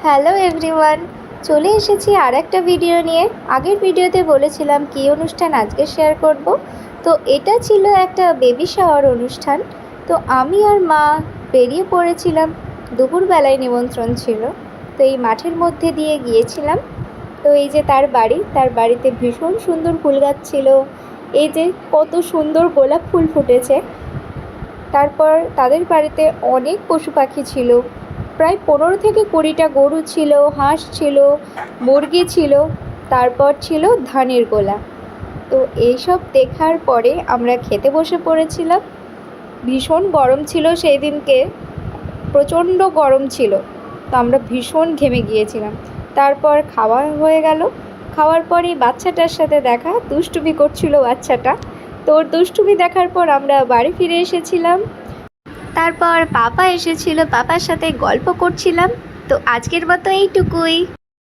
Hello everyone, চলে এসেছি আর একটা ভিডিও নিয়ে। আগের ভিডিওতে বলেছিলাম কী অনুষ্ঠান আজকে শেয়ার করব। তো এটা ছিল একটা বেবি শাওয়ার অনুষ্ঠান। তো আমি আর মা বেরিয়ে পড়েছিলাম, দুপুরবেলায় নিমন্ত্রণ ছিল। তো এই মাঠের মধ্যে দিয়ে গিয়েছিলাম। তো এই যে তার বাড়ি, তার বাড়িতে ভীষণ সুন্দর ফুল গাছ ছিল। এই যে কত সুন্দর গোলাপ ফুল ফুটেছে। তারপর তাদের বাড়িতে অনেক পশু পাখি ছিল, প্রায় 15 থেকে 20টা গরু ছিল, হাঁস ছিল, মুরগি ছিল, তারপর ছিল ধানের গোলা। তো এইসব দেখার পরে আমরা খেতে বসে পড়েছিলাম। ভীষণ গরম ছিল সেই দিনকে, প্রচণ্ড গরম ছিল। তো আমরা ভীষণ ঘেমে গিয়েছিলাম। তারপর খাওয়া হয়ে গেল। খাওয়ার পরে বাচ্চাটার সাথে দেখা, দুষ্টুমি করছিল বাচ্চাটা। তোর দুষ্টুমি দেখার পর আমরা বাড়ি ফিরে এসেছিলাম। তারপর পাপা এসেছিল, পাপার সাথে গল্প করছিলাম। তো আজকের মতো এইটুকুই।